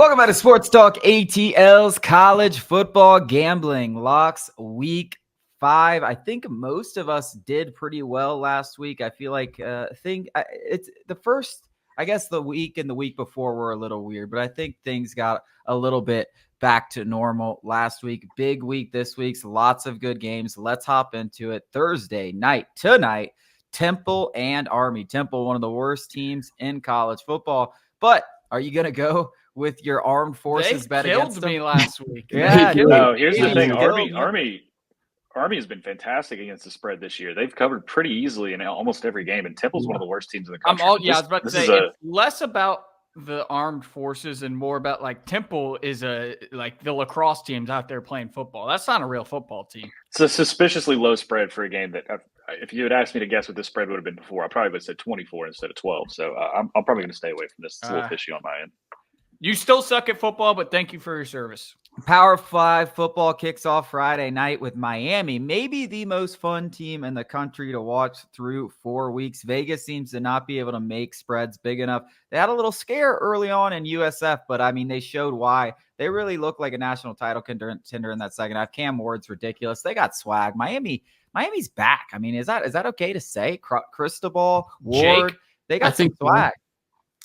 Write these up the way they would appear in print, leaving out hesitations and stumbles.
Welcome back to Sports Talk ATL's College Football Gambling Locks Week 5. I think most of us did pretty well last week. I feel like it's the first, I guess the week and the week before were a little weird, but I think things got a little bit back to normal last week. Big week this week, lots of good games. Let's hop into it. Thursday night tonight, Temple and Army. Temple, one of the worst teams in college football, but are you going to go with your armed forces bet against them? They killed me last week. Yeah. No, here's the thing. Army Army has been fantastic against the spread this year. They've covered pretty easily in almost every game, and Temple's one of the worst teams in the country. I was about to say, it's less about the armed forces and more about like Temple is like the lacrosse teams out there playing football. That's not a real football team. It's a suspiciously low spread for a game that if you had asked me to guess what this spread would have been before, I probably would have said 24 instead of 12. So I'm probably going to stay away from this. It's a little fishy on my end. You still suck at football, but thank you for your service. Power 5 football kicks off Friday night with Miami, maybe the most fun team in the country to watch through 4 weeks. Vegas seems to not be able to make spreads big enough. They had a little scare early on in USF, but I mean, they showed why. They really look like a national title contender in that second half. Cam Ward's ridiculous. They got swag. Miami's back. I mean, is that okay to say? Cristobal, Ward, Jake, they got some swag.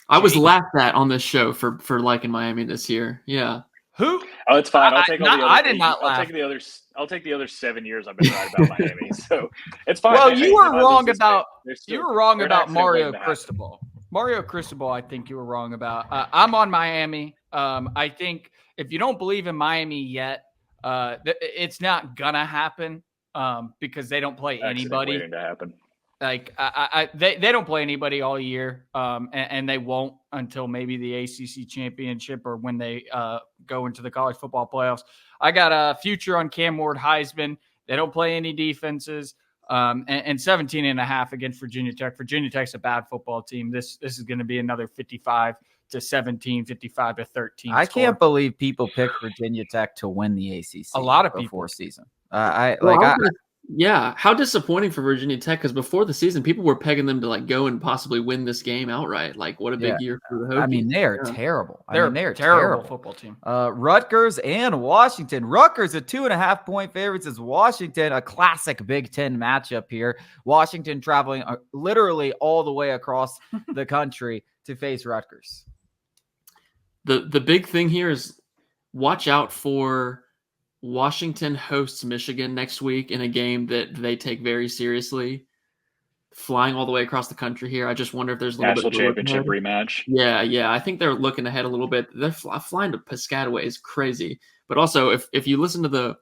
I was laughed at on this show for liking Miami this year. Yeah. Who? Oh, it's fine. I'll take all the other. I did not laugh. I'll take the other 7 years I've been right about Miami. So it's fine. Well, you were wrong about Mario Cristobal. Cristobal. Mario Cristobal, I think you were wrong about. I'm on Miami. I think if you don't believe in Miami yet, it's not gonna happen because they don't play anybody. Waiting to happen. Like they don't play anybody all year, and they won't until maybe the ACC championship or when they go into the college football playoffs. I got a future on Cam Ward Heisman. They don't play any defenses, and 17.5 against Virginia Tech. Virginia Tech's a bad football team. This is going to be another 55-17, 55-13. I can't believe people picked Virginia Tech to win the ACC. A lot of people before season. Yeah, how disappointing for Virginia Tech, because before the season, people were pegging them to like go and possibly win this game outright. Like, what a big year for the Hokies. I mean, they are terrible. They're a terrible football team. Rutgers and Washington. Rutgers a 2.5-point favorites as Washington, a classic Big Ten matchup here. Washington traveling literally all the way across the country to face Rutgers. The big thing here is watch out for Washington hosts Michigan next week in a game that they take very seriously, flying all the way across the country here. I just wonder if there's a little national bit championship rematch. Yeah. I think they're looking ahead a little bit. They're flying to Piscataway is crazy. But also, if you listen to the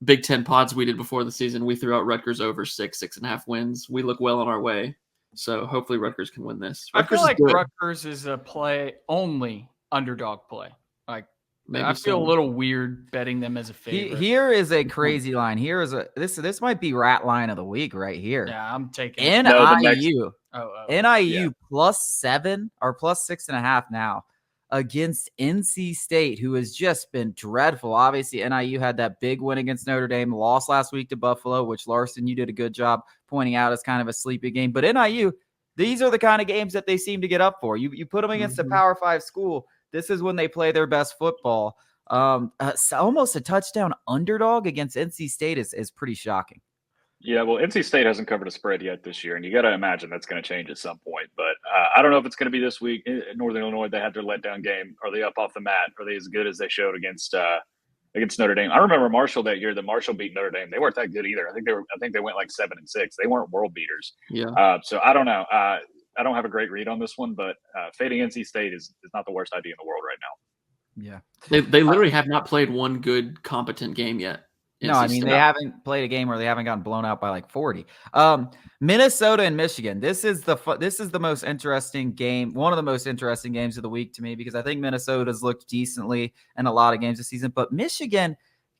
Big Ten pods we did before the season, we threw out Rutgers over 6.5 wins. We look well on our way. So hopefully Rutgers can win this. I feel like Rutgers is a only underdog play. Like, maybe I feel a little weird betting them as a favorite. Here is a crazy line. Here is this might be rat line of the week right here. Yeah, I'm taking NIU. NIU +7 or +6.5 now against NC State, who has just been dreadful. Obviously, NIU had that big win against Notre Dame, lost last week to Buffalo, which Larsen, you did a good job pointing out as kind of a sleepy game. But NIU, these are the kind of games that they seem to get up for. You put them against a Power 5 school. This is when they play their best football. Almost a touchdown underdog against NC State is pretty shocking. Yeah, well, NC State hasn't covered a spread yet this year, and you got to imagine that's going to change at some point. But I don't know if it's going to be this week. In Northern Illinois, they had their letdown game. Are they up off the mat? Are they as good as they showed against Notre Dame? I remember Marshall that year. That Marshall beat Notre Dame. They weren't that good either. I think they went like 7-6. They weren't world beaters. Yeah. So I don't know. I don't have a great read on this one, but fading NC State is not the worst idea in the world right now. Yeah. They literally have not played one good, competent game yet. No, I mean, they haven't played a game where they haven't gotten blown out by like 40. Minnesota and Michigan. This is the most interesting game, one of the most interesting games of the week to me, because I think Minnesota's looked decently in a lot of games this season, but Michigan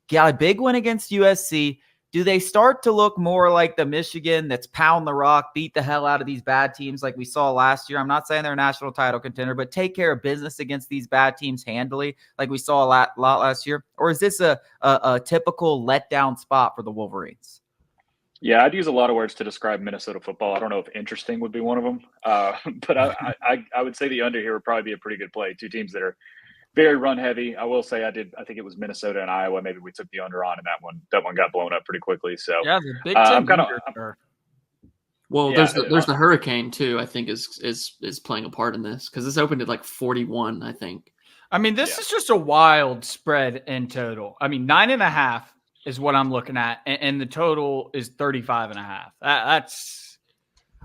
got a big win against USC. Do they start to look more like the Michigan that's pound the rock, beat the hell out of these bad teams like we saw last year? I'm not saying they're a national title contender, but take care of business against these bad teams handily like we saw a lot last year? Or is this a typical letdown spot for the Wolverines? Yeah, I'd use a lot of words to describe Minnesota football. I don't know if interesting would be one of them, but I would say the under here would probably be a pretty good play. Two teams that are very run heavy. I will say I think it was Minnesota and Iowa. Maybe we took the under on, and that one got blown up pretty quickly. So Yeah, the Big I'm Ten kind of. leaders are. Well, Yeah, there's the hurricane too. I think is playing a part in this because this opened at like 41. I think. I mean, this is just a wild spread in total. I mean, 9.5 is what I'm looking at, and the total is 35.5. That's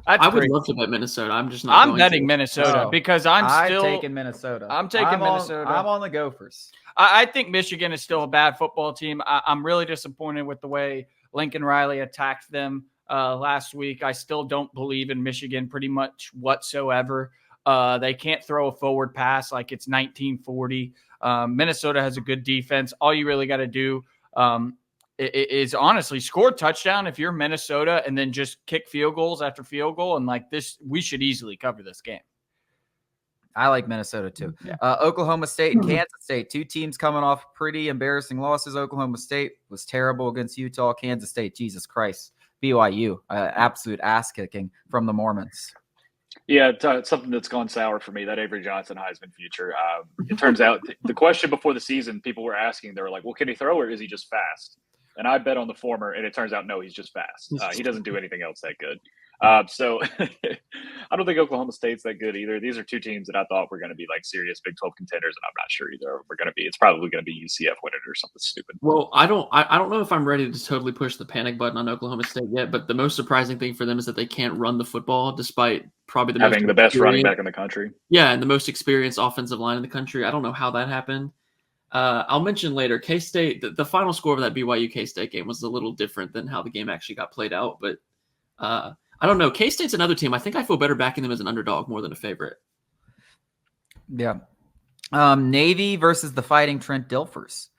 I would crazy. love to bet Minnesota. I'm just not. I'm betting Minnesota because I'm taking Minnesota. I'm taking Minnesota. I'm on the Gophers. I think Michigan is still a bad football team. I'm really disappointed with the way Lincoln Riley attacked them last week. I still don't believe in Michigan pretty much whatsoever. They can't throw a forward pass like it's 1940. Minnesota has a good defense. All you really got to do is honestly score a touchdown if you're Minnesota and then just kick field goals after field goal. And like this, we should easily cover this game. I like Minnesota too. Yeah. Oklahoma State and Kansas State, two teams coming off pretty embarrassing losses. Oklahoma State was terrible against Utah. Kansas State, Jesus Christ. BYU, absolute ass kicking from the Mormons. Yeah, it's something that's gone sour for me, that Avery Johnson Heisman future. It turns out the question before the season, people were asking, they were like, well, can he throw or is he just fast? And I bet on the former, and it turns out, no, he's just fast. He doesn't do anything else that good. So I don't think Oklahoma State's that good either. These are two teams that I thought were going to be like serious Big 12 contenders, and I'm not sure either we're going to be. It's probably going to be UCF winning or something stupid. Well, I don't know if I'm ready to totally push the panic button on Oklahoma State yet, but the most surprising thing for them is that they can't run the football despite probably having the best running back in the country. Yeah, and the most experienced offensive line in the country. I don't know how that happened. I'll mention later, K-State, the final score of that BYU K-State game was a little different than how the game actually got played out. But I don't know. K-State's another team. I think I feel better backing them as an underdog more than a favorite. Yeah. Navy versus the Fighting Trent Dilfers.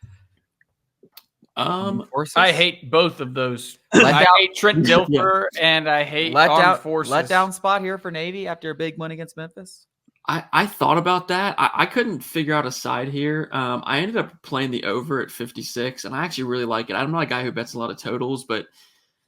I hate both of those. I hate Trent Dilfer and I hate Armed Forces. Letdown spot here for Navy after a big win against Memphis. I thought about that. I couldn't figure out a side here. I ended up playing the over at 56, and I actually really like it. I'm not a guy who bets a lot of totals, but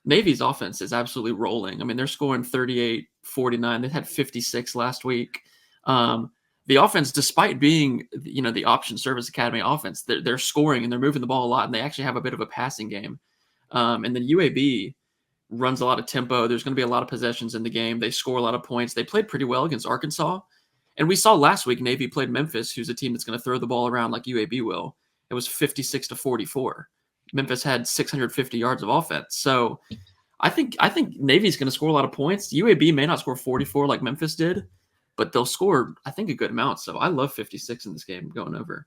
Navy's offense is absolutely rolling. I mean, they're scoring 38, 49. They had 56 last week. The offense, despite being, the option service academy offense, they're scoring and they're moving the ball a lot, and they actually have a bit of a passing game. And then UAB runs a lot of tempo. There's going to be a lot of possessions in the game. They score a lot of points. They played pretty well against Arkansas. And we saw last week Navy played Memphis, who's a team that's going to throw the ball around like UAB will. It was 56-44. Memphis had 650 yards of offense. So I think Navy's going to score a lot of points. UAB may not score 44 like Memphis did, but they'll score, I think, a good amount. So I love 56 in this game going over.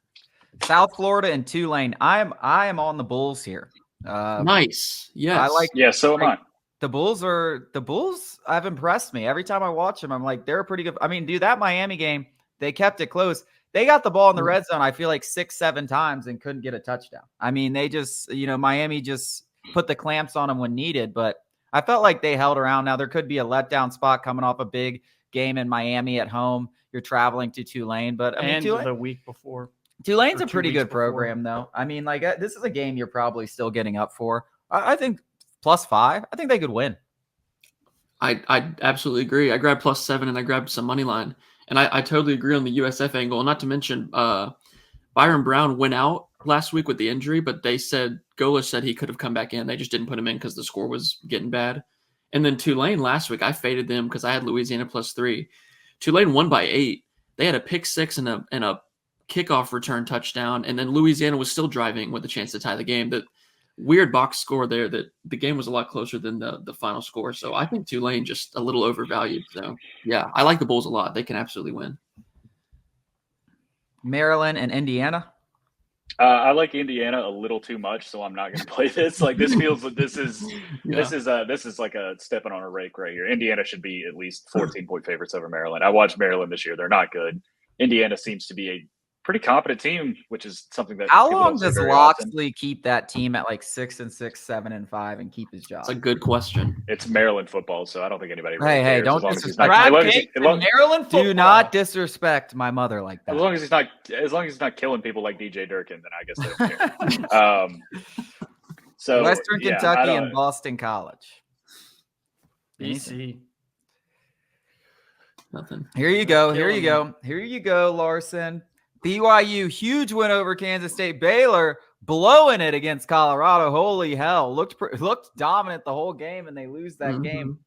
South Florida and Tulane. I am on the Bulls here. Nice. Yes. So am I. The Bulls have impressed me. Every time I watch them, I'm like, they're pretty good. I mean, dude, that Miami game, they kept it close. They got the ball in the red zone, I feel like 6-7 times and couldn't get a touchdown. I mean, they just, Miami just put the clamps on them when needed, but I felt like they held around. Now there could be a letdown spot coming off a big game in Miami at home. You're traveling to Tulane, but I mean, the week before. Tulane's a pretty good program, though. I mean, like this is a game you're probably still getting up for. I think +5. I think they could win. I absolutely agree. I grabbed +7 and I grabbed some money line. And I totally agree on the USF angle. Not to mention, Byron Brown went out last week with the injury, but Golish said he could have come back in. They just didn't put him in because the score was getting bad. And then Tulane last week, I faded them because I had Louisiana +3. Tulane won by 8. They had a pick 6 and a kickoff return touchdown. And then Louisiana was still driving with a chance to tie the game. That weird box score there that the game was a lot closer than the final score. So I think Tulane just a little overvalued. So yeah, I like the Bulls a lot. They can absolutely win. Maryland and Indiana. I like Indiana a little too much, so I'm not going to play this. Like this feels like this is like a stepping on a rake right here. Indiana should be at least 14-point favorites over Maryland. I watched Maryland this year; they're not good. Indiana seems to be a pretty competent team, which is something that. How long does Loxley keep that team at like 6-6, 7-5, and keep his job? That's a good question. It's Maryland football, so I don't think anybody. Really Hey, cares, don't disrespect Maryland football. Do not disrespect my mother like that. As long as he's not killing people like DJ Durkin, then I guess they don't care. So Western Kentucky and Boston College. BC. Nothing. Here you go, Larson. BYU, huge win over Kansas State. Baylor blowing it against Colorado. Holy hell. Looked dominant the whole game, and they lose that game.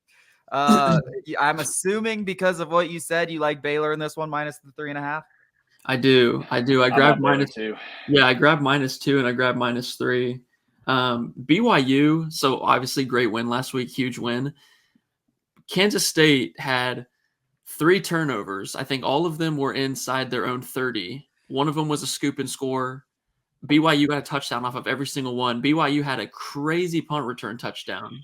I'm assuming because of what you said, you like Baylor in this one minus the 3.5. I do. I grabbed -2. Yeah, I grabbed -2 and I grabbed -3. BYU, so obviously great win last week, huge win. Kansas State had 3 turnovers. I think all of them were inside their own 30. One of them was a scoop and score. BYU got a touchdown off of every single one. BYU had a crazy punt return touchdown.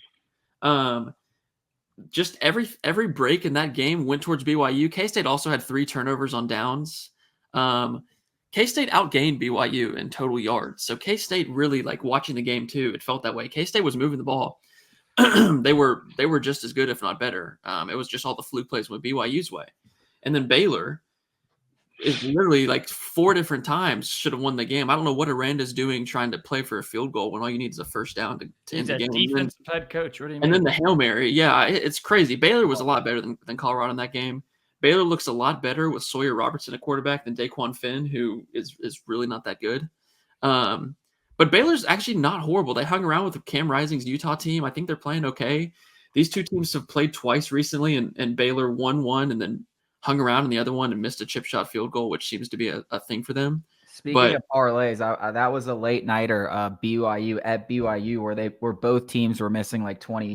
Just every break in that game went towards BYU. K-State also had 3 turnovers on downs. K-State outgained BYU in total yards. So K-State really, like, watching the game too, it felt that way. K-State was moving the ball. They were just as good, if not better. It was just all the fluke plays went BYU's way. And then Baylor is literally like 4 different times should have won the game. I don't know what Aranda's doing trying to play for a field goal when all you need is a first down to end the game. He's a defensive head coach. What do you mean? And then the Hail Mary. Yeah, it's crazy. Baylor was a lot better than Colorado in that game. Baylor looks a lot better with Sawyer Robertson at quarterback than Daquan Finn, who is really not that good. But Baylor's actually not horrible. They hung around with Cam Rising's Utah team. I think they're playing okay. These two teams have played twice recently, and Baylor won one and then hung around in the other one and missed a chip shot field goal, which seems to be a thing for them. Speaking of parlays, that was a late nighter. BYU at BYU, where both teams were missing like 20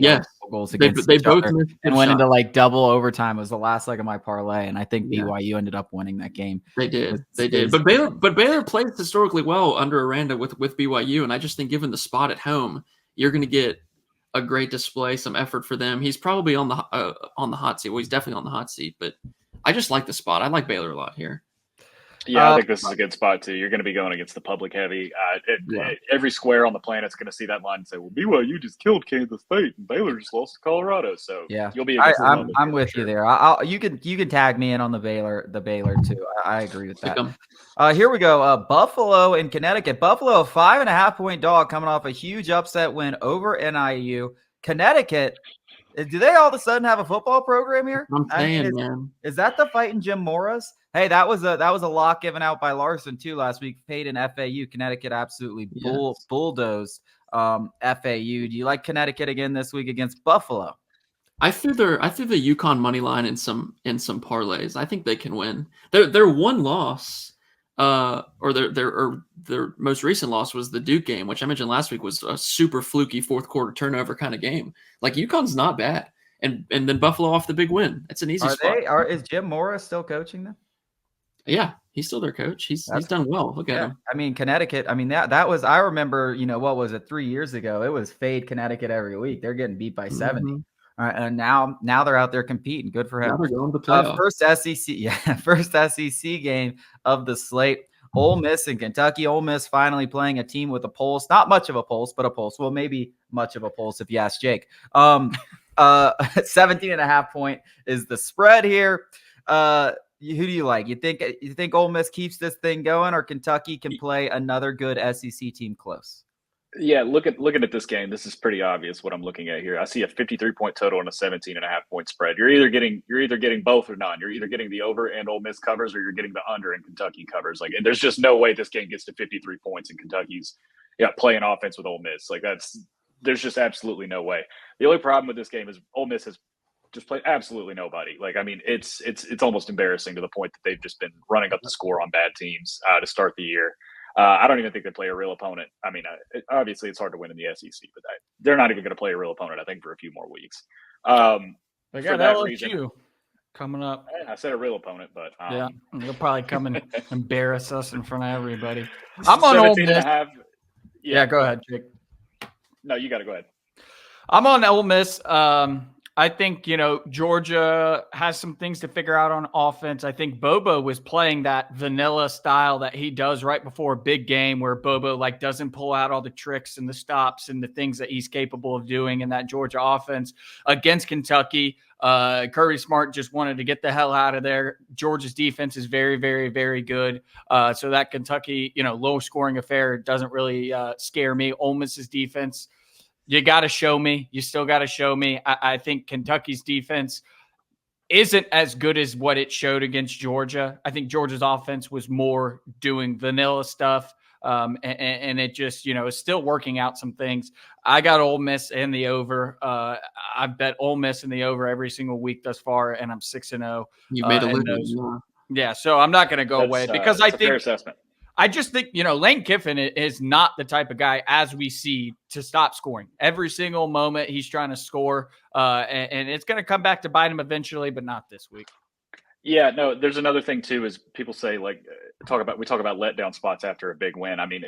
goals against each other and went into like double overtime. It was the last leg of my parlay, and I think BYU ended up winning that game. They did. But Baylor plays historically well under Aranda with BYU, and I just think given the spot at home, you're going to get a great display, some effort for them. He's probably on the hot seat. Well, he's definitely on the hot seat, but I just like the spot. I like Baylor a lot here. Yeah, I think this is a good spot too. You're going to be going against the public heavy. Every square on the planet's going to see that line and say, "Well, BYU just killed Kansas State, and Baylor just lost to Colorado." So yeah, you'll be. I'm with you there. You can tag me in on the Baylor too. I agree with that. Here we go. Buffalo in Connecticut. Buffalo, 5.5-point dog, coming off a huge upset win over NIU. Connecticut. Do they all of a sudden have a football program here? I'm saying, man. Is that the fighting Jim Morris? Hey, that was a lock given out by Larsen too last week. Paid in FAU. Connecticut absolutely bulldozed FAU. Do you like Connecticut again this week against Buffalo? I threw the UConn money line in some parlays. I think they can win. Their one loss, or their most recent loss was the Duke game, which I mentioned last week was a super fluky fourth quarter turnover kind of game. Like UConn's not bad, and then Buffalo off the big win. It's an easy spot. Is Jim Morris still coaching them? Yeah, he's still their coach. He's done well. Look at him. I mean, Connecticut. I mean that was. I remember. What was it? 3 years ago, it was fade Connecticut every week. They're getting beat by 70. And now they're out there competing. Good for him. Now they're going to playoff. First SEC game of the slate. Ole Miss and Kentucky. Ole Miss finally playing a team with a pulse. Not much of a pulse, but a pulse. Well, maybe much of a pulse if you ask Jake. 17.5 point is the spread here. Who do you like? You think Ole Miss keeps this thing going, or Kentucky can play another good SEC team close? Yeah, looking at this game, this is pretty obvious what I'm looking at here. I see a 53-point total and a 17.5-point spread. You're either getting both or none. You're either getting the over and Ole Miss covers, or you're getting the under and Kentucky covers. Like, and there's just no way this game gets to 53 points and Kentucky's playing offense with Ole Miss. Like there's just absolutely no way. The only problem with this game is Ole Miss has just played absolutely nobody. Like, I mean, it's almost embarrassing to the point that they've just been running up the score on bad teams to start the year. I don't even think they play a real opponent. I mean, obviously it's hard to win in the SEC, but they're not even going to play a real opponent, I think, for a few more weeks. They got LSU coming up. I said a real opponent, but they'll probably come and embarrass us in front of everybody. I'm on Ole Miss. Yeah, go ahead, Jake. No, you got to go ahead. I'm on Ole Miss. I think, Georgia has some things to figure out on offense. I think Bobo was playing that vanilla style that he does right before a big game, where Bobo doesn't pull out all the tricks and the stops and the things that he's capable of doing in that Georgia offense. Against Kentucky, Kirby Smart just wanted to get the hell out of there. Georgia's defense is very, very, very good. So that Kentucky, low scoring affair doesn't really scare me. Ole Miss's defense, you got to show me. You still got to show me. I think Kentucky's defense, isn't as good as what it showed against Georgia. I think Georgia's offense was more doing vanilla stuff. And it just, is still working out some things. I got Ole Miss in the over. I bet Ole Miss in the over every single week thus far, and I'm 6-0. You made a living. Yeah, so I'm not going to go away because I think fair assessment. I just think, Lane Kiffin is not the type of guy, as we see, to stop scoring. Every single moment he's trying to score, and it's going to come back to bite him eventually, but not this week. Yeah, no, there's another thing too, is people say we talk about letdown spots after a big win. I mean,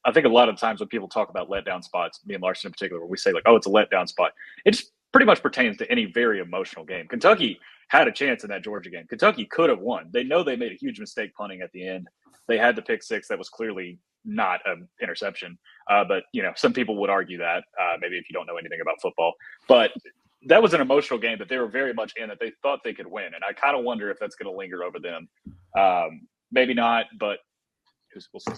I think a lot of times when people talk about letdown spots, me and Larsen in particular, when we say it's a letdown spot, it just pretty much pertains to any very emotional game. Kentucky had a chance in that Georgia game. Kentucky could have won. They know they made a huge mistake punting at the end. They had the pick six that was clearly not an interception. But some people would argue that, maybe if you don't know anything about football. But that was an emotional game that they were very much in, that they thought they could win. And I kind of wonder if that's going to linger over them. Maybe not, but we'll see.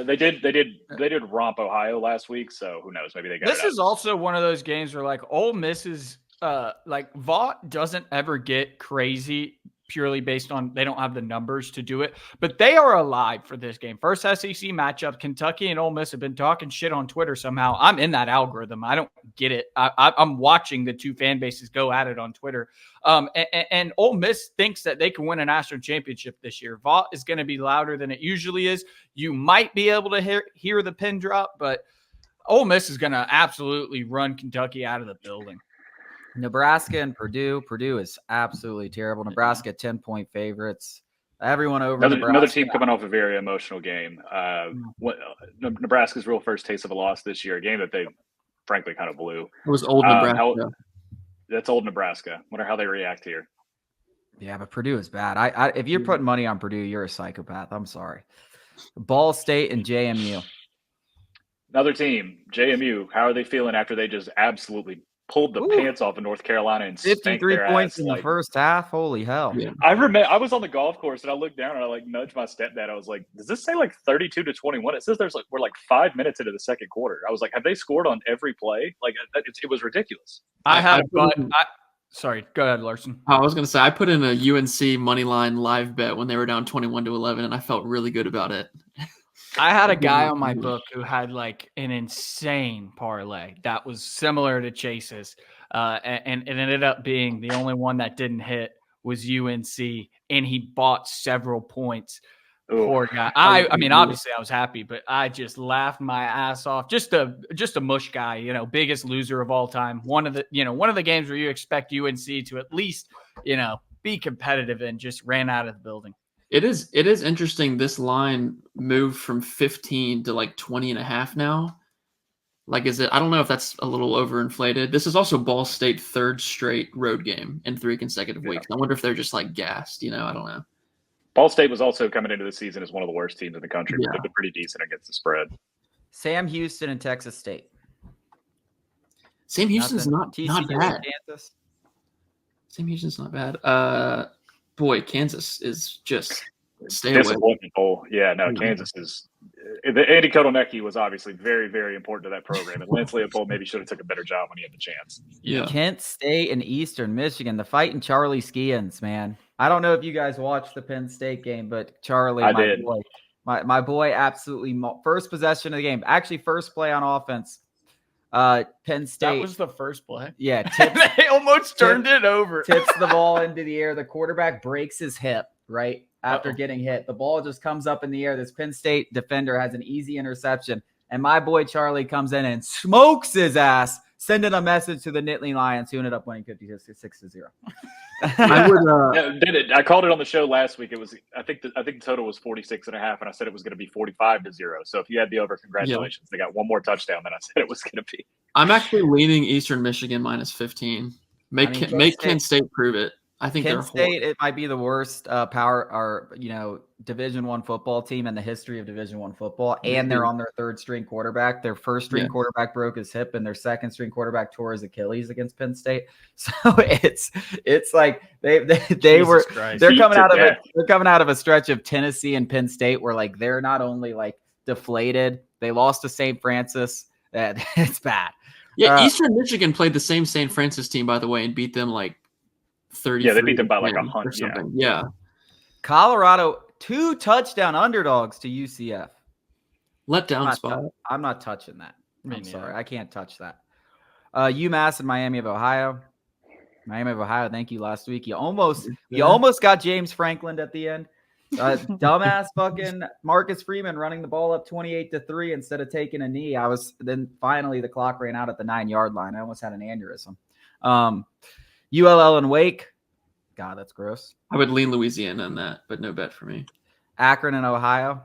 They did romp Ohio last week, so who knows? Maybe they got This is also one of those games where Ole Miss is Vaught doesn't ever get crazy purely based on they don't have the numbers to do it, but they are alive for this game. First SEC matchup, Kentucky and Ole Miss have been talking shit on Twitter somehow. I'm in that algorithm. I don't get it. I'm watching the two fan bases go at it on Twitter. And Ole Miss thinks that they can win a national championship this year. Vaught is going to be louder than it usually is. You might be able to hear the pin drop, but Ole Miss is going to absolutely run Kentucky out of the building. Nebraska and Purdue. Purdue is absolutely terrible. Nebraska 10-point favorites. Everyone over another team coming off a very emotional game. Nebraska's real first taste of a loss this year, a game that they frankly kind of blew. It was old Nebraska. That's old Nebraska. Wonder how they react here. Yeah, but Purdue is bad. If you're putting money on Purdue, you're a psychopath. I'm sorry. Ball State and JMU. Another team, JMU. How are they feeling after they just absolutely pulled the pants off of North Carolina and 53 points in the first half? Holy hell. Yeah. I remember I was on the golf course and I looked down and I nudged my stepdad. I was like, does this say 32-21? It says we're 5 minutes into the second quarter. I was like, have they scored on every play? It was ridiculous. Sorry, go ahead, Larsen. I was going to say, I put in a UNC money line live bet when they were down 21-11, and I felt really good about it. I had a guy on my book who had an insane parlay that was similar to Chase's, and it ended up being the only one that didn't hit was UNC, and he bought several points. Ooh. Poor guy. I mean, obviously I was happy, but I just laughed my ass off. Just a mush guy, biggest loser of all time. One of the games where you expect UNC to at least, be competitive, and just ran out of the building. It is interesting. This line moved from 15 to 20.5 now. Is it? I don't know if that's a little overinflated. This is also Ball State third straight road game in 3 consecutive weeks. I wonder if they're just gassed. I don't know. Ball State was also coming into the season as one of the worst teams in the country, but they've been pretty decent against the spread. Sam Houston and Texas State. Sam Houston's not bad. Kansas. Sam Houston's not bad. Boy, Kansas is just stay away. Yeah, no, Kansas is. Andy Kotelnicki was obviously very, very important to that program, and Lance Leopold maybe should have took a better job when he had the chance. Yeah, Kent State and Eastern Michigan, the fighting Charlie Skians, man. I don't know if you guys watched the Penn State game, but Charlie, my boy, absolutely first possession of the game, actually first play on offense. Penn State. That was the first play. Yeah. They almost turned it over. Tips the ball into the air. The quarterback breaks his hip right after getting hit. The ball just comes up in the air. This Penn State defender has an easy interception. And my boy Charlie comes in and smokes his ass, sending a message to the Nittany Lions, who ended up winning 56-0. I called it on the show last week. It was I think the total was 46.5, and I said it was going to be 45-0. So if you had the over, congratulations. They got one more touchdown than I said it was going to be. I'm actually leaning Eastern Michigan minus 15. Make Kent State prove it. I think Kent State, it might be the worst Division I football team in the history of Division I football, and they're on their third string quarterback. Their first string quarterback broke his hip, and their second string quarterback tore his Achilles against Penn State. So it's like they're coming out of a stretch of Tennessee and Penn State where they're not only deflated, they lost to St. Francis. It's bad. Yeah, Eastern Michigan played the same St. Francis team, by the way, and beat them 33. Yeah, they beat them by like 10 100 or something. Yeah. Colorado 2 touchdown underdogs to UCF. Let down spot. I'm not touching that. Me I'm neither. sorry. I can't touch that. UMass and Miami of Ohio. Miami of Ohio, thank you last week. You almost got James Franklin at the end. Dumbass fucking Marcus Freeman running the ball up 28-3 instead of taking a knee. Then finally the clock ran out at the 9-yard line. I almost had an aneurysm. ULL and Wake. God, that's gross. I would lean Louisiana on that, but no bet for me. Akron and Ohio.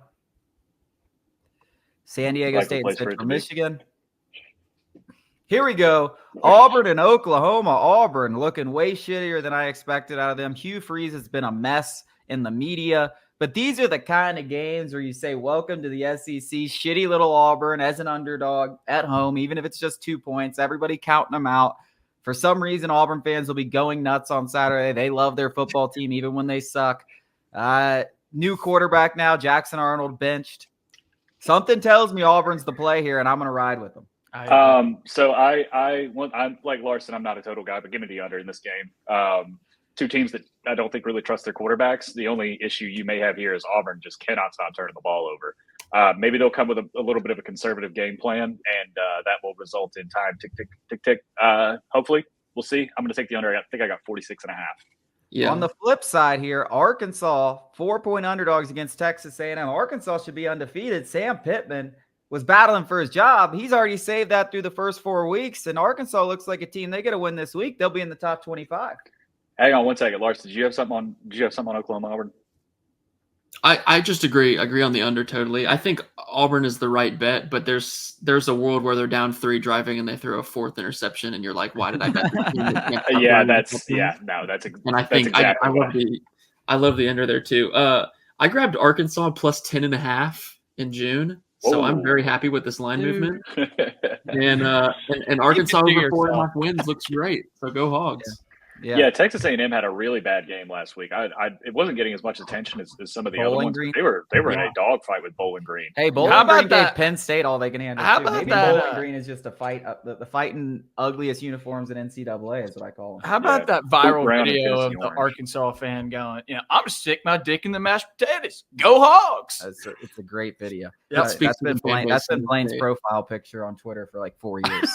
San Diego Like the State and place for it Central to be. Michigan. Here we go. Auburn and Oklahoma. Auburn looking way shittier than I expected out of them. Hugh Freeze has been a mess in the media. But these are the kind of games where you say, welcome to the SEC. Shitty little Auburn as an underdog at home, even if it's just 2 points. Everybody counting them out. For some reason, Auburn fans will be going nuts on Saturday. They love their football team even when they suck. New quarterback now, Jackson Arnold benched. Something tells me Auburn's the play here, and I'm going to ride with them. So I'm like Larsen. I'm not a total guy, but give me the under in this game. Two teams that I don't think really trust their quarterbacks. The only issue you may have here is Auburn just cannot stop turning the ball over. Maybe they'll come with a little bit of a conservative game plan, and that will result in time tick, tick, tick, tick. Hopefully, we'll see. I'm going to take the under. I think I got 46.5. Yeah. On the flip side here, Arkansas, 4-point underdogs against Texas A&M. Arkansas should be undefeated. Sam Pittman was battling for his job. He's already saved that through the first 4 weeks, and Arkansas looks like a team. They get a win this week. They'll be in the top 25. Hang on one second, Lars. Did you have something on Oklahoma Auburn? I just agree on the under totally. I think Auburn is the right bet, but there's a world where they're down 3 driving and they throw a 4th interception, and you're like, why did I bet this team that can't stop running? And I think I love the under there too. I grabbed Arkansas plus 10.5 in June, so I'm very happy with this line movement. And Arkansas over 4.5 wins looks great. So go Hogs. Yeah, Texas A&M had a really bad game last week. It wasn't getting as much attention as some of the other ones. They were in a dogfight with Bowling Green. Hey, Bowling Green gave Penn State all they can handle. How too. about Maybe that, Bowling Green is just a fight, the fighting ugliest uniforms in NCAA is what I call them. How about that viral video of the Arkansas fan going, I'm going to stick my dick in the mashed potatoes. Go Hogs. It's a great video. That's been Blaine's profile picture on Twitter for like 4 years.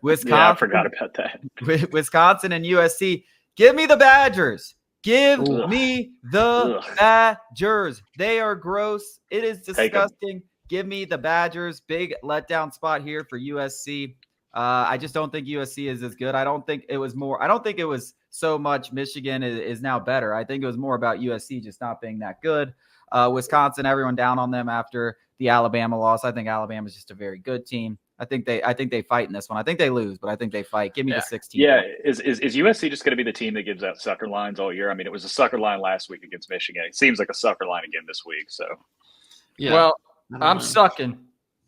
Wisconsin, I forgot about that. Wisconsin and USC. Give me the Badgers. Give me the Badgers. They are gross. It is disgusting. Give me the Badgers. Big letdown spot here for USC. I just don't think USC is as good. I don't think it was so much Michigan is now better. I think it was more about USC just not being that good. Wisconsin, everyone down on them after the Alabama loss. I think Alabama is just a very good team. I think they fight in this one. I think they lose, but I think they fight. Give me the 16. Yeah, is USC just going to be the team that gives out sucker lines all year? I mean, it was a sucker line last week against Michigan. It seems like a sucker line again this week. So, yeah. Well, I'm sucking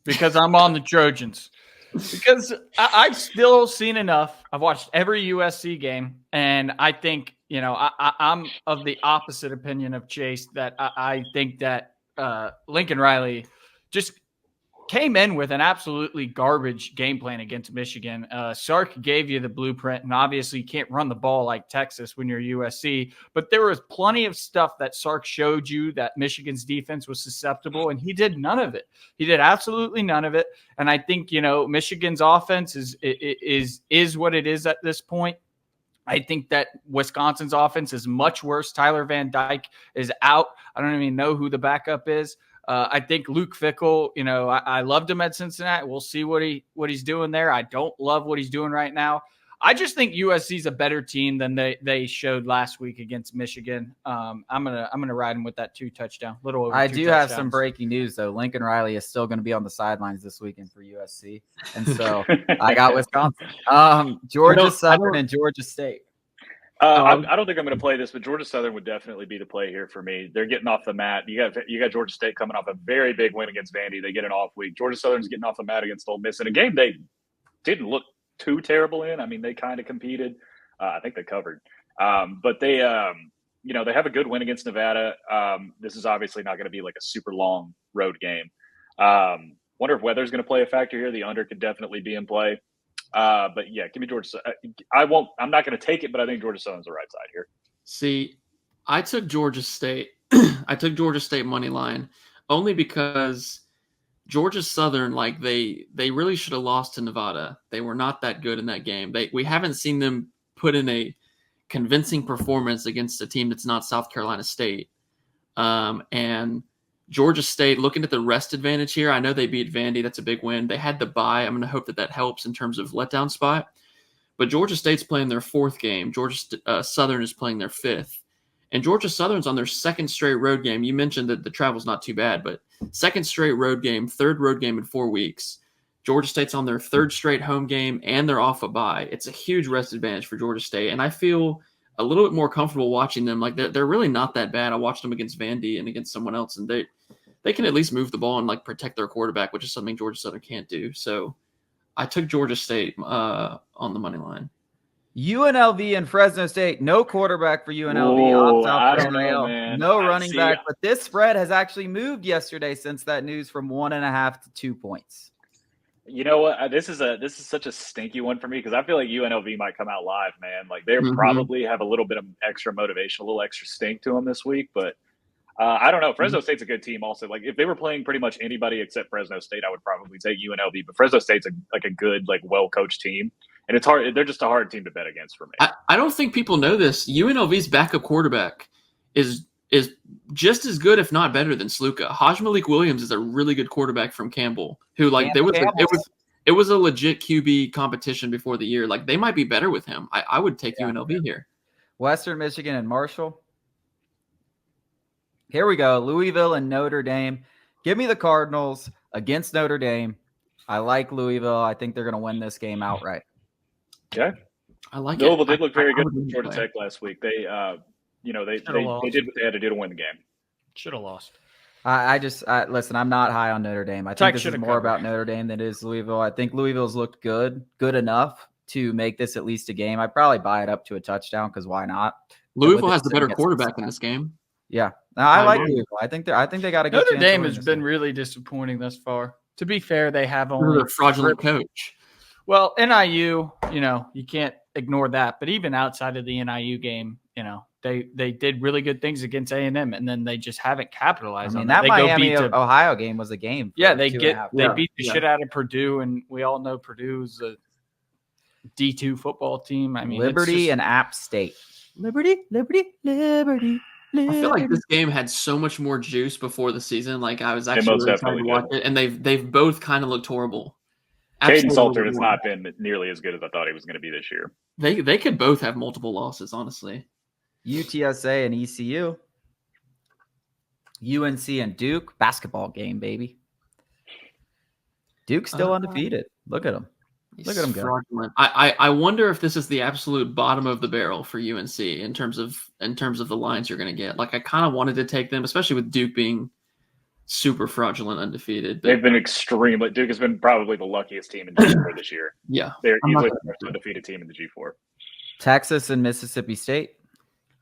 because I'm on the Trojans. Because I've still seen enough. I've watched every USC game, and I think I'm of the opposite opinion of Chase. That I think that Lincoln Riley just came in with an absolutely garbage game plan against Michigan. Sark gave you the blueprint, and obviously you can't run the ball like Texas when you're USC, but there was plenty of stuff that Sark showed you that Michigan's defense was susceptible, and he did none of it. He did absolutely none of it. And I think, Michigan's offense is what it is at this point. I think that Wisconsin's offense is much worse. Tyler Van Dyke is out. I don't even know who the backup is. I think Luke Fickell, I loved him at Cincinnati. We'll see what he's doing there. I don't love what he's doing right now. I just think USC is a better team than they showed last week against Michigan. I'm gonna ride him with that 2 touchdown. Little over. I do have some breaking news though. Lincoln Riley is still going to be on the sidelines this weekend for USC, and so I got Wisconsin, Georgia Southern, and Georgia State. I don't think I'm going to play this, but Georgia Southern would definitely be the play here for me. They're getting off the mat. You got Georgia State coming off a very big win against Vandy. They get an off week. Georgia Southern's getting off the mat against Ole Miss in a game they didn't look too terrible in. I mean, they kind of competed. I think they covered, but they they have a good win against Nevada. This is obviously not going to be like a super long road game. Wonder if weather's going to play a factor here. The under could definitely be in play. But yeah, give me Georgia. I'm not going to take it, but I think Georgia Southern's the right side here. See, I took Georgia State. I took Georgia State money line only because Georgia Southern, like they really should have lost to Nevada. They were not that good in that game. We haven't seen them put in a convincing performance against a team that's not South Carolina State. And Georgia State, looking at the rest advantage here, I know they beat Vandy. That's a big win. They had the bye. I'm going to hope that helps in terms of letdown spot. But Georgia State's playing their 4th game. Georgia Southern is playing their 5th. And Georgia Southern's on their 2nd straight road game. You mentioned that the travel's not too bad, but 2nd straight road game, 3rd road game in 4 weeks. Georgia State's on their 3rd straight home game, and they're off a bye. It's a huge rest advantage for Georgia State, and I feel a little bit more comfortable watching them. Like they're really not that bad. I watched them against Vandy and against someone else, and they can at least move the ball and like protect their quarterback, which is something Georgia Southern can't do. So I took Georgia State on the money line. UNLV and Fresno State, no quarterback for UNLV. Ooh, Opts out I for don't know, NIL. man. No running back, but this spread has actually moved yesterday since that news from 1.5 to 2 points. You know what? This is such a stinky one for me because I feel like UNLV might come out live, man. Like they probably have a little bit of extra motivation, a little extra stink to them this week. But I don't know. Fresno State's a good team also. Like if they were playing pretty much anybody except Fresno State, I would probably take UNLV. But Fresno State's a good, like well-coached team. And it's hard. They're just a hard team to bet against for me. I don't think people know this. UNLV's backup quarterback is just as good, if not better, than Sluka. Haj Malik Williams is a really good quarterback from Campbell, who like it was a legit QB competition before the year. Like they might be better with him. I would take UNLV here. Western Michigan and Marshall. Here we go. Louisville and Notre Dame. Give me the Cardinals against Notre Dame. I like Louisville. I think they're going to win this game outright. Okay. I like Louisville it. did look very good with Georgia Tech last week. They did what they had to do to win the game. Should have lost. Listen, I'm not high on Notre Dame. I think this is more about Notre Dame than it is Louisville. I think Louisville's looked good enough to make this at least a game. I'd probably buy it up to a touchdown because why not? Louisville has the better quarterback in this game. Yeah. No, I like Louisville. I think they got a good Notre Dame has been really disappointing thus far. To be fair, they have only a fraudulent coach. Well, NIU, you can't ignore that. But even outside of the NIU game, they did really good things against A&M, and then they just haven't capitalized on that. That Miami Ohio game was a game. They beat the shit out of Purdue, and we all know Purdue's a D2 football team. I mean, Liberty and App State. Liberty. I feel like this game had so much more juice before the season. Like I was actually really excited to watch it, and they've both kind of looked horrible. Caden Salter has not been nearly as good as I thought he was going to be this year. They could both have multiple losses, honestly. UTSA and ECU. UNC and Duke. Basketball game, baby. Duke's still undefeated. Look at them. Look at them go. I wonder if this is the absolute bottom of the barrel for UNC in terms of the lines you're going to get. Like I kind of wanted to take them, especially with Duke being super fraudulent, undefeated. They've been extreme. But Duke has been probably the luckiest team in G4 this year. Yeah, they're easily the most undefeated team in the G4. Texas and Mississippi State.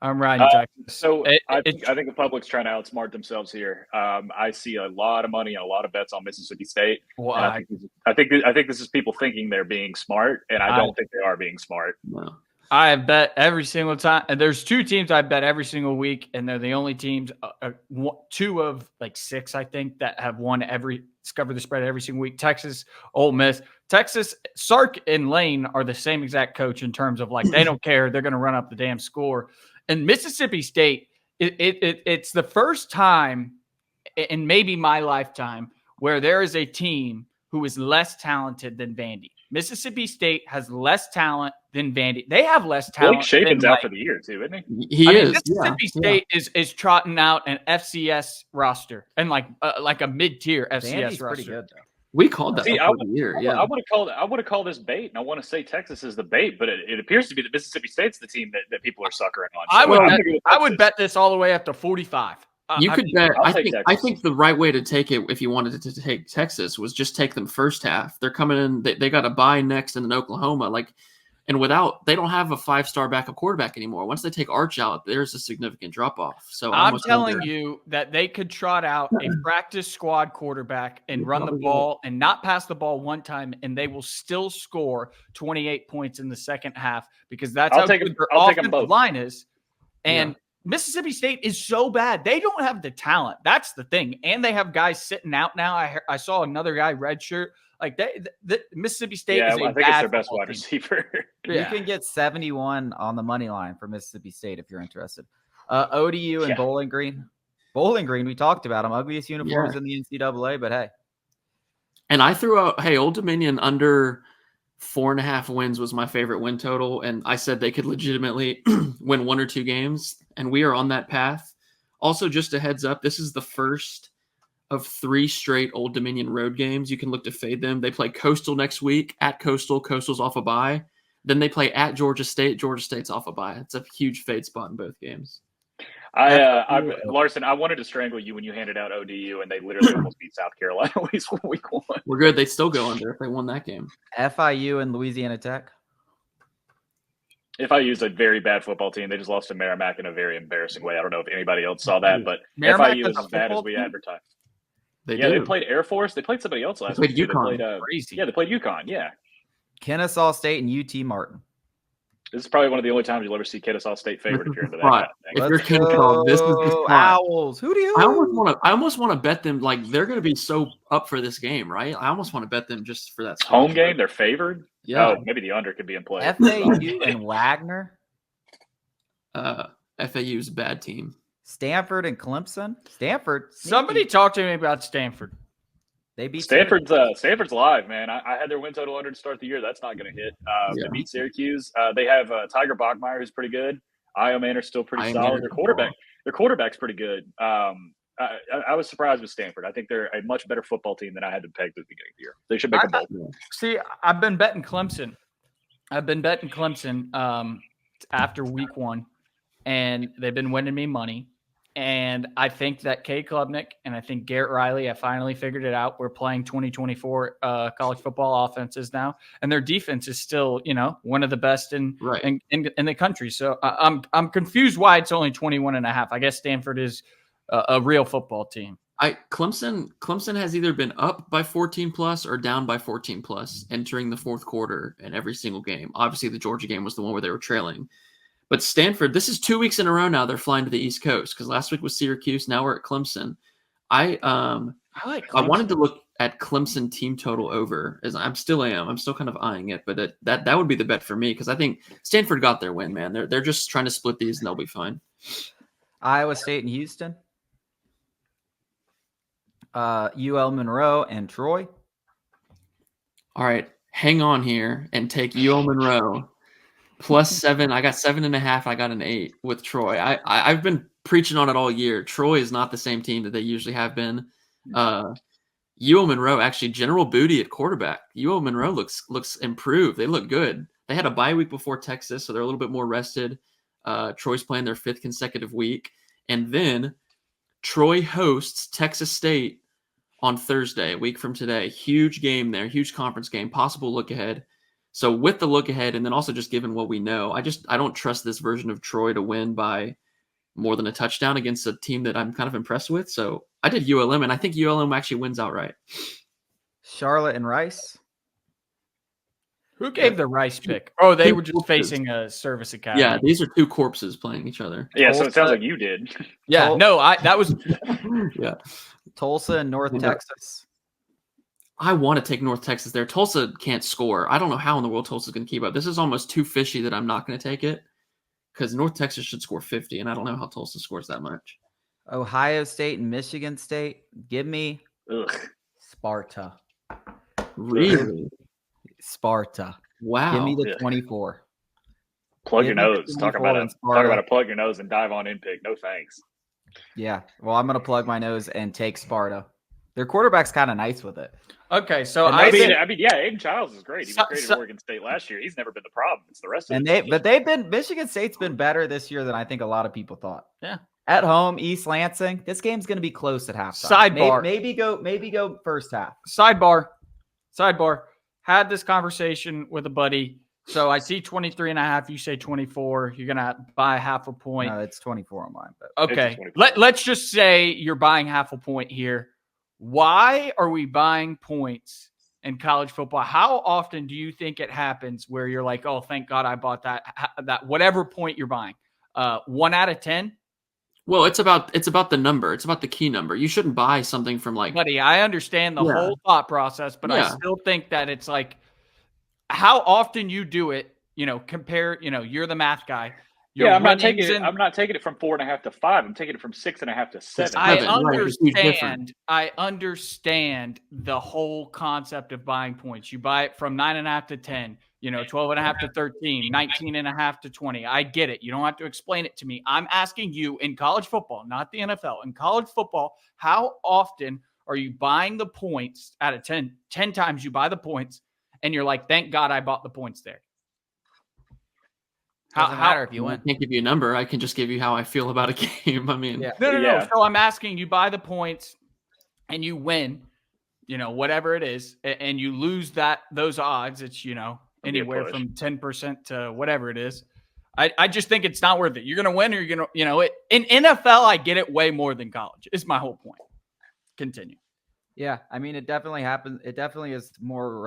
I'm riding Texas. So I think the public's trying to outsmart themselves here. I see a lot of money and a lot of bets on Mississippi State. Well, I think this is people thinking they're being smart, and I don't think they are being smart. No. I have bet every single time. And there's 2 teams I bet every single week, and they're the only teams, 2 of like 6, I think, that have discovered the spread every single week. Texas, Ole Miss. Texas, Sark and Lane are the same exact coach in terms of like they don't care. They're going to run up the damn score. And Mississippi State, it's the first time in maybe my lifetime where there is a team who is less talented than Vandy. Mississippi State has less talent than Vandy. They have less talent. Blake Shapen's out for the year too, isn't he? He is. Mississippi State is trotting out an FCS roster and like a mid-tier FCS Vandy's roster. Pretty good though. We called that before the year. I would have called this bait, and I want to say Texas is the bait, but it appears to be that Mississippi State's the team that people are suckering on. I would bet this all the way up to 45. You could bet. I think the right way to take it, if you wanted to take Texas, was just take them first half. They're coming in. They got a bye next, and then Oklahoma. Like And they don't have a 5-star backup quarterback anymore. Once they take Arch out, there's a significant drop off. So I'm telling you that they could trot out a practice squad quarterback and run the ball and not pass the ball one time, and they will still score 28 points in the second half because that's how good their offensive line is. And Mississippi State is so bad. They don't have the talent. That's the thing. And they have guys sitting out now. I saw another guy redshirt. Like the Mississippi State is I think it's their best wide receiver. You can get 71 on the money line for Mississippi State if you're interested. ODU and Bowling Green. Bowling Green, we talked about them. Ugliest uniforms in the NCAA, but hey. And I threw out, Old Dominion under 4.5 wins was my favorite win total. And I said they could legitimately win 1 or 2 games. And we are on that path. Also, just a heads up, this is the first of 3 straight Old Dominion road games. You can look to fade them. They play Coastal next week at Coastal. Coastal's off a bye. Then they play at Georgia State. Georgia State's off a bye. It's a huge fade spot in both games. Larsen, I wanted to strangle you when you handed out ODU, and they literally almost beat South Carolina week 1. We're good. They'd still go under if they won that game. FIU and Louisiana Tech. FIU is a very bad football team. They just lost to Merrimack in a very embarrassing way. I don't know if anybody else saw that, but Merrimack FIU is as bad as we advertised. They played Air Force. They played somebody else last week. They played UConn. They played UConn. Yeah. Kennesaw State and UT Martin. This is probably one of the only times you'll ever see Kennesaw State favored if you're into that kind of thing. If you're Kennesaw, this is the spot. Owls. Who do you? I almost want to bet them like they're going to be so up for this game, right? I almost want to bet them just for that home game. They're favored. Yeah. Oh, maybe the under could be in play. FAU and Wagner. FAU's a bad team. Stanford and Clemson. Stanford. Somebody talk to me about Stanford. They beat Stanford's live, man. I had their win total under to start the year. That's not going to hit. They beat Syracuse. They have Tiger Bachmeier, who's pretty good. Io Manor's still pretty solid. Their quarterback's pretty good. I was surprised with Stanford. I think they're a much better football team than I had to peg at the beginning of the year. They should make a bowl. See, I've been betting Clemson. After week 1, and they've been winning me money. And I think that Kay Klubnik and I think Garrett Riley have finally figured it out. We're playing 2024 college football offenses now, and their defense is still, one of the best in the country. So I'm confused why it's only 21.5. I guess Stanford is a real football team. Clemson has either been up by 14 plus or down by 14 plus entering the fourth quarter in every single game. Obviously, the Georgia game was the one where they were trailing. But Stanford, this is 2 weeks in a row now they're flying to the East Coast because last week was Syracuse. Now we're at Clemson. I like Clemson. I wanted to look at Clemson team total over. I'm still kind of eyeing it, but that would be the bet for me because I think Stanford got their win, man. They're just trying to split these and they'll be fine. Iowa State and Houston. UL Monroe and Troy. All right, hang on here and take UL Monroe. +7. I got 7.5. I got an 8 with Troy. I've been preaching on it all year. Troy is not the same team that they usually have been. UL Monroe, actually, General Booty at quarterback. UL Monroe looks improved. They look good. They had a bye week before Texas, so they're a little bit more rested. Troy's playing their 5th consecutive week. And then Troy hosts Texas State on Thursday, a week from today. Huge game there, huge conference game, possible look ahead. So with the look ahead, and then also just given what we know, I don't trust this version of Troy to win by more than a touchdown against a team that I'm kind of impressed with. So I did ULM, and I think ULM actually wins outright. Charlotte and Rice. Who gave the Rice pick? Oh, they were just facing a service academy. Yeah, these are 2 corpses playing each other. Yeah, so it sounds like you did. Yeah, that was yeah. Tulsa and North Texas. I want to take North Texas there. Tulsa can't score. I don't know how in the world Tulsa's going to keep up. This is almost too fishy that I'm not going to take it because North Texas should score 50, and I don't know how Tulsa scores that much. Ohio State and Michigan State. Give me Sparta. Really? Sparta. Wow. Give me the 24. Plug your nose. Talk about a plug your nose and dive on in pick. No thanks. Yeah. Well, I'm going to plug my nose and take Sparta. Their quarterback's kind of nice with it. Okay, so I mean, Aiden Childs is great. He was great at Oregon State last year. He's never been the problem. It's the rest of them. Michigan State's been better this year than I think a lot of people thought. Yeah. At home, East Lansing. This game's going to be close at halftime. Sidebar. Maybe go first half. Sidebar. Had this conversation with a buddy So I see 23.5. You say 24. You're going to buy half a point. No, it's 24 on mine. But Okay. Let's just say you're buying half a point here. Why are we buying points in college football? How often do you think it happens where you're like, oh, thank God I bought that whatever point you're buying? 1 out of 10? Well, it's about the number. It's about the key number. You shouldn't buy something from like. Buddy, I understand the whole thought process, but I Yeah. still think that it's like how often you do it, compare, you're the math guy. I'm not taking it from 4.5 to 5. I'm taking it from 6.5 to 7. I understand the whole concept of buying points. You buy it from 9.5 to 10, 12.5 to 13, 19.5 to 20. I get it. You don't have to explain it to me. I'm asking you in college football, not the NFL. In college football, how often are you buying the points out of 10 times you buy the points and you're like, thank God I bought the points there? Doesn't matter if you win. I can't give you a number. I can just give you how I feel about a game. I mean, No. So I'm asking you buy the points and you win, whatever it is, and you lose those odds. It's, anywhere from 10% to whatever it is. I just think it's not worth it. You're going to win or you're going to, in NFL, I get it way more than college. Is my whole point. Continue. Yeah, I mean, it definitely happens. It definitely is more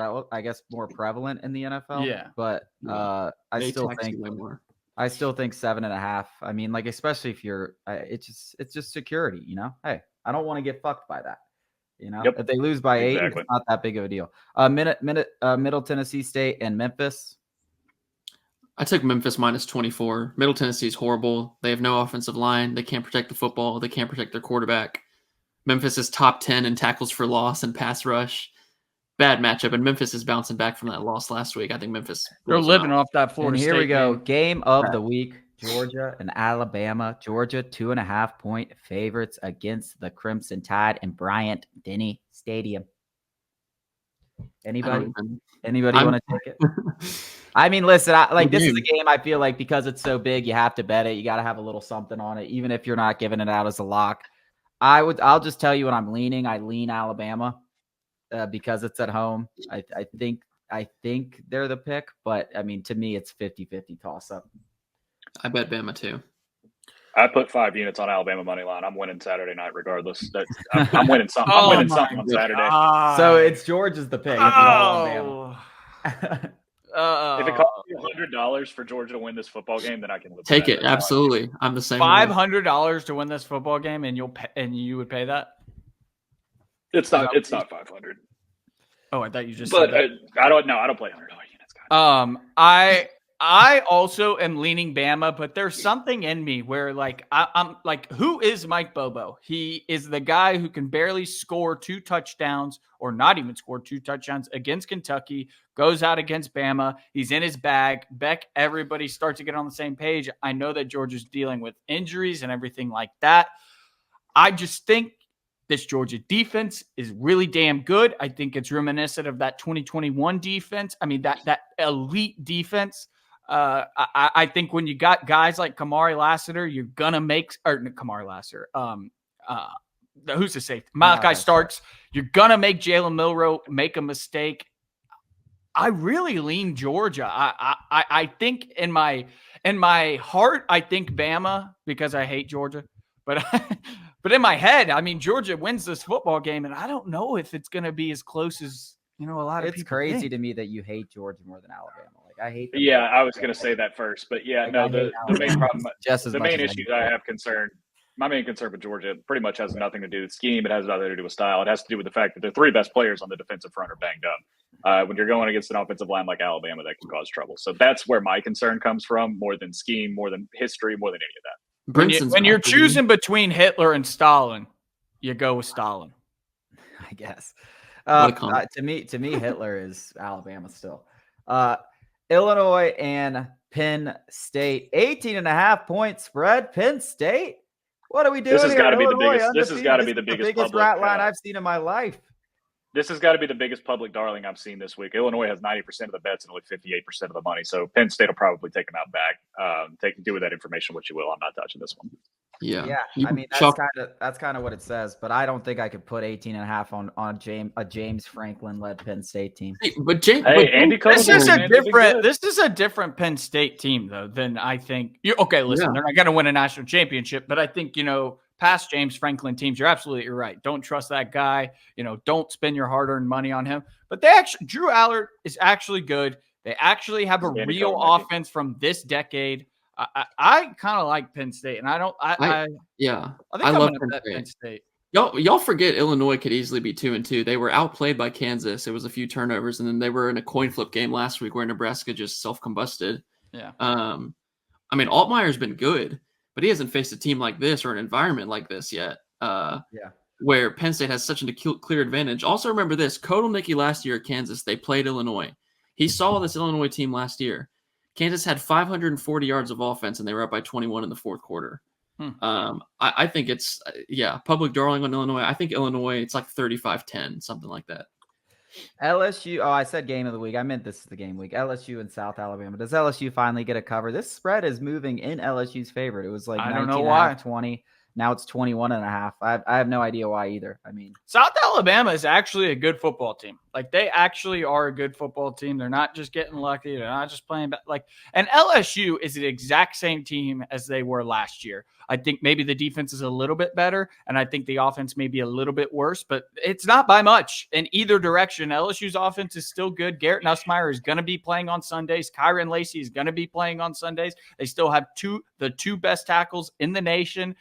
prevalent in the NFL. Yeah, but I still think 7.5. I mean, like, especially if you're, it's just security. Hey, I don't want to get fucked by that. If they lose by 8, it's not that big of a deal. Middle Tennessee State and Memphis. I took Memphis minus 24. Middle Tennessee is horrible. They have no offensive line. They can't protect the football. They can't protect their quarterback. Memphis is top 10 in tackles for loss and pass rush. Bad matchup, and Memphis is bouncing back from that loss last week. I think Memphis. They're living off that Florida State. Here we go. Game of the week: Georgia and Alabama. Georgia 2.5 point favorites against the Crimson Tide in Bryant-Denny Stadium. Anybody want to take it? I mean, listen. This is a game. I feel like because it's so big, you have to bet it. You got to have a little something on it, even if you're not giving it out as a lock. I'll just tell you what I'm leaning. I lean Alabama because it's at home. I think they're the pick, but I mean, to me, it's 50-50 toss up. I bet Bama too. I put 5 units on Alabama money line. I'm winning Saturday night regardless. I'm winning something. I'm winning something on Saturday. So it's Georgia's the pick. If it costs me $100 for Georgia to win this football game, then I can live. Take it. Absolutely. I'm the same. $500 to win this football game, and you would pay that? It's not 500. Oh, I thought you just. But said that. I don't play $100 units, guys. I also am leaning Bama, but there's something in me where I'm like, who is Mike Bobo? He is the guy who can barely score 2 touchdowns or not even score 2 touchdowns against Kentucky, goes out against Bama. He's in his bag. Everybody starts to get on the same page. I know that Georgia's dealing with injuries and everything like that. I just think this Georgia defense is really damn good. I think it's reminiscent of that 2021 defense. I mean, that elite defense. I think when you got guys like Kamari Lassiter, you're gonna make Kamari Lassiter. Who's the safety? Malachi Starks. You're gonna make Jalen Milroe make a mistake. I really lean Georgia. I think in my heart, I think Bama because I hate Georgia, but but in my head, I mean Georgia wins this football game, and I don't know if it's gonna be as close as a lot of people. It's crazy think. to me that you hate Georgia more than Alabama. I hate them. Yeah, I was going to say that first, but the main problem, the main issues I have my main concern with Georgia pretty much has nothing to do with scheme. It has nothing to do with style. It has to do with the fact that the 3 best players on the defensive front are banged up. When you're going against an offensive line like Alabama, that can cause trouble. So that's where my concern comes from, more than scheme, more than history, more than any of that. When you're choosing between Hitler and Stalin, you go with Stalin. I guess. To me, Hitler is Alabama still. Illinois and Penn State, 18.5 point spread. Penn State, what are we doing? This has got to be Illinois, the biggest. This has got to be the biggest rat line I've seen in my life. This has got to be the biggest public darling I've seen this week. Illinois has 90% of the bets and only 58% of the money. So Penn State will probably take them out back. Do with that information what you will. I'm not touching this one. Yeah. I mean, that's kind of what it says, but I don't think I could put 18.5 on a James Franklin led Penn State team. Andy Cohen. This is a different Penn State team though than I think. They're not going to win a national championship, but I think past James Franklin teams, you're absolutely right. Don't trust that guy. Don't spend your hard-earned money on him. But Drew Allard is actually good. They actually have a real offense from this decade. I kind of like Penn State, and I love Penn State. Y'all forget Illinois could easily be 2-2. They were outplayed by Kansas. It was a few turnovers, and then they were in a coin flip game last week where Nebraska just self-combusted. Yeah. I mean, Altmaier's been good, but he hasn't faced a team like this or an environment like this yet. Where Penn State has such a clear advantage. Also, remember this: Kotelnicki last year at Kansas, they played Illinois. He saw this Illinois team last year. Kansas had 540 yards of offense, and they were up by 21 in the fourth quarter. I think it's, public darling on Illinois. I think Illinois, it's like 35-10, something like that. LSU, I said game of the week. I meant this is the game week. LSU and South Alabama. Does LSU finally get a cover? This spread is moving in LSU's favor. It was like 19.5, 20. Now it's 21.5. I have no idea why either. I mean, South Alabama is actually a good football team. Like, they actually are a good football team. They're not just getting lucky. They're not just playing and LSU is the exact same team as they were last year. I think maybe the defense is a little bit better, and I think the offense may be a little bit worse, but it's not by much in either direction. LSU's offense is still good. Garrett Nussmeier is going to be playing on Sundays. Kyron Lacey is going to be playing on Sundays. They still have the two best tackles in the nation,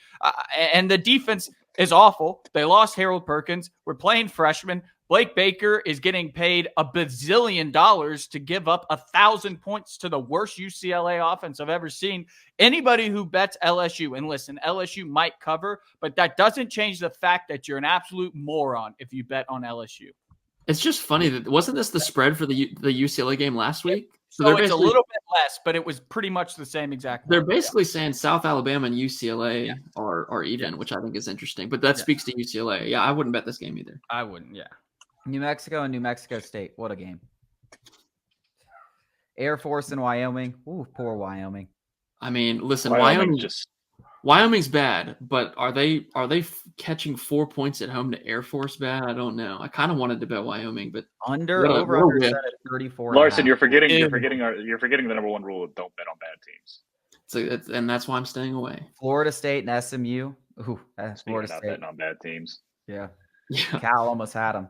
and the defense is awful. They lost Harold Perkins. We're playing freshmen. Blake Baker is getting paid $1 bazillion to give up 1,000 points to the worst UCLA offense I've ever seen. Anybody who bets LSU, and listen, LSU might cover, but that doesn't change the fact that you're an absolute moron if you bet on LSU. It's just funny that wasn't this the spread for the UCLA game last week? So it's a little bit less, but it was pretty much the same exact. They're basically saying South Alabama and UCLA are even, which I think is interesting. But that speaks to UCLA. Yeah, I wouldn't bet this game either. I wouldn't. Yeah. New Mexico and New Mexico State. What a game. Air Force and Wyoming. Ooh, poor Wyoming. I mean, listen, Wyoming's bad, but are they catching 4 points at home to Air Force bad? I don't know. I kind of wanted to bet Wyoming, but over set at 34. Larsen, you're forgetting the number one rule of don't bet on bad teams. So and that's why I'm staying away. Florida State and SMU. Ooh, that's Florida State betting on bad teams. Yeah. Cal almost had them.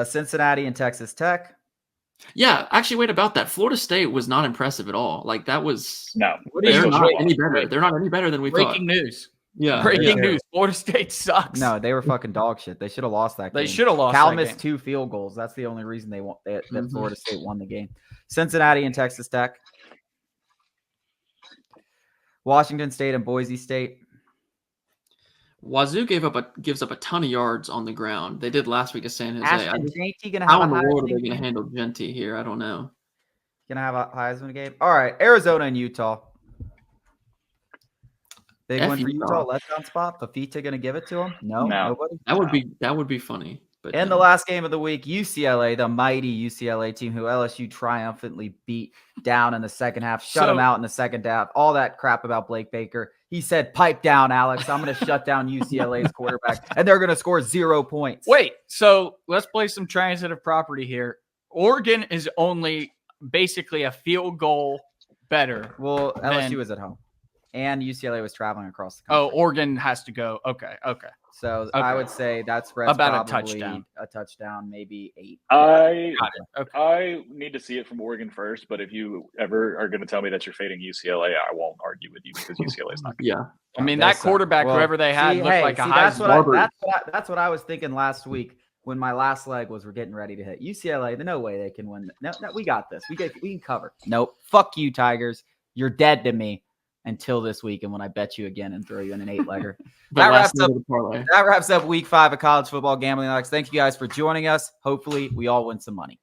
Cincinnati and Texas Tech. Yeah, actually, wait about that. Florida State was not impressive at all. Like, that was they're not any better. They're not any better than we thought. Breaking news. Yeah. Breaking news. Florida State sucks. No, they were fucking dog shit. They should have lost that game. They should have lost Cal that missed game. 2 field goals. That's the only reason that Florida State won the game. Cincinnati and Texas Tech. Washington State and Boise State. Wazoo gives up a ton of yards on the ground. They did last week at San Jose. How in the world are they going to handle Genty here? I don't know. Gonna have a Heisman game. All right, Arizona and Utah. Big win for Utah. Letdown spot. Fafita gonna give it to them? No, nobody. That would be funny. But the last game of the week, UCLA, the mighty UCLA team who LSU triumphantly beat down in the second half, shut them out in the second half. All that crap about Blake Baker. He said, "Pipe down, Alex. I'm going to shut down UCLA's quarterback, and they're going to score 0 points." Wait, so let's play some transitive property here. Oregon is only basically a field goal better. Well, LSU was at home, and UCLA was traveling across the country. Oh, Oregon has to go. Okay. So I would say that spread's about probably a touchdown, maybe 8. I need to see it from Oregon first, but if you ever are going to tell me that you're fading UCLA, I won't argue with you because UCLA is not good. Yeah. I mean, that quarterback, whoever they had, looked like a Heisman. That's what I was thinking last week when my last leg was we're getting ready to hit. UCLA, there's no way they can win. No, we got this. We can cover. Nope. Fuck you, Tigers. You're dead to me. Until this week, and when I bet you again and throw you in an 8-legger. That wraps up week 5 of college football gambling. Alex, thank you guys for joining us. Hopefully, we all win some money.